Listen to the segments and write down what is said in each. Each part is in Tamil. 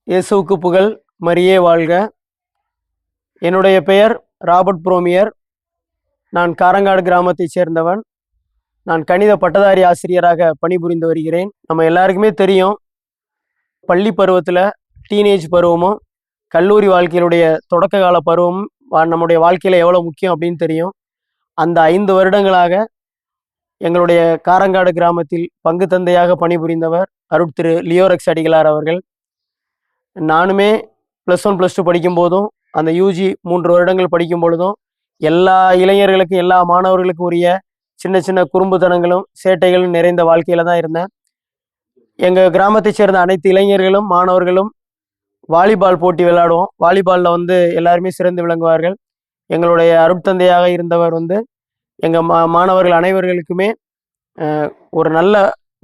இயேசுவுக்கு புகழ், மரியே வாழ்க. என்னுடைய பெயர் ராபர்ட் புரோமியர். நான் காரங்காடு கிராமத்தைச் சேர்ந்தவன். நான் கணித பட்டதாரி ஆசிரியராக பணிபுரிந்து வருகிறேன். நம்ம எல்லாருக்குமே தெரியும், பள்ளி பருவத்தில் டீனேஜ் பருவமும் கல்லூரி வாழ்க்கையிலுடைய தொடக்க கால பருவமும் நம்முடைய வாழ்க்கையில் எவ்வளோ முக்கியம் அப்படின்னு தெரியும். அந்த 5 வருடங்களாக எங்களுடைய காரங்காடு கிராமத்தில் பங்கு தந்தையாக பணிபுரிந்தவர் அருட்திரு லியோரெக்ஸ் அடிகளார் அவர்கள். நானுமே +1 +2 படிக்கும் போதும், அந்த யூஜி 3 வருடங்கள் படிக்கும் பொழுதும், எல்லா இளைஞர்களுக்கும் எல்லா மாணவர்களுக்கும் உரிய சின்ன சின்ன குறும்புத்தனங்களும் சேட்டைகளும் நிறைந்த வாழ்க்கையில தான் இருந்தேன். எங்கள் கிராமத்தை சேர்ந்த அனைத்து இளைஞர்களும் மாணவர்களும் வாலிபால் போட்டி விளையாடுவோம். வாலிபாலில் எல்லாருமே சிறந்து விளங்குவார்கள். எங்களுடைய அருட்தந்தையாக இருந்தவர் எங்கள் மாணவர்கள் அனைவர்களுக்குமே ஒரு நல்ல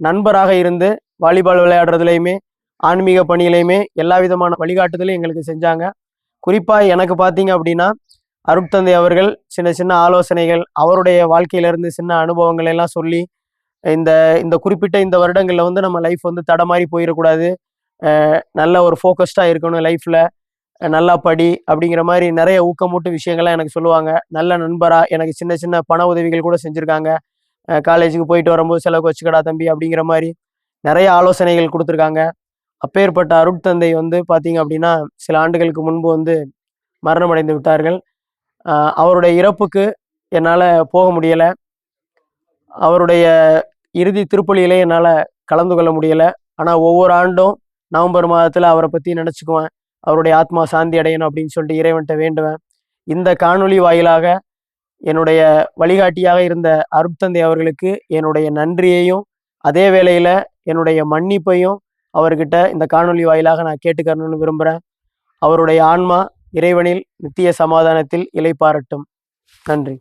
நண்பராக இருந்து வாலிபால் விளையாடுறதுலையுமே ஆன்மீக பணியிலையுமே எல்லா விதமான வழிகாட்டுதலையும் எங்களுக்கு செஞ்சாங்க. குறிப்பாக எனக்கு பார்த்தீங்க அப்படின்னா, அருட்தந்தை அவர்கள் சின்ன சின்ன ஆலோசனைகள், அவருடைய வாழ்க்கையிலேருந்து சின்ன அனுபவங்கள் எல்லாம் சொல்லி, இந்த இந்த குறிப்பிட்ட இந்த வருடங்களில் நம்ம லைஃப் தடமாறி போயிடக்கூடாது, நல்ல ஒரு ஃபோக்கஸ்டாக இருக்கணும் லைஃப்பில், நல்லா படி அப்படிங்கிற மாதிரி நிறைய ஊக்கமூட்டு விஷயங்கள்லாம் எனக்கு சொல்லுவாங்க. நல்ல நண்பராக எனக்கு சின்ன சின்ன பண உதவிகள் கூட செஞ்சுருக்காங்க. காலேஜுக்கு போயிட்டு வரும்போது செலவுக்கு வச்சுக்கடா தம்பி அப்படிங்கிற மாதிரி நிறைய ஆலோசனைகள் கொடுத்துருக்காங்க. அப்பேற்பட்ட அருட்தந்தை பார்த்தீங்க அப்படின்னா, சில ஆண்டுகளுக்கு முன்பு மரணமடைந்து விட்டார்கள். அவருடைய இறப்புக்கு என்னால் போக முடியலை. அவருடைய இறுதி திருப்பலியிலே என்னால் கலந்து கொள்ள முடியலை. ஆனால் ஒவ்வொரு ஆண்டும் நவம்பர் மாதத்தில் அவரை பற்றி நினச்சிக்குவேன். அவருடைய ஆத்மா சாந்தி அடையணும் அப்படின்னு சொல்லிட்டு இறைவன்கிட்ட வேண்டுவேன். இந்த காணொளி வாயிலாக என்னுடைய வழிகாட்டியாக இருந்த அருட்தந்தை அவர்களுக்கு என்னுடைய நன்றியையும், அதே வேளையில் என்னுடைய மன்னிப்பையும் அவர்கிட்ட இந்த காணொளி வாயிலாக நான் கேட்டுக்கறணும்னு விரும்புகிறேன். அவருடைய ஆன்மா இறைவனில் நித்திய சமாதானத்தில் இளைப்பாறட்டும். நன்றி.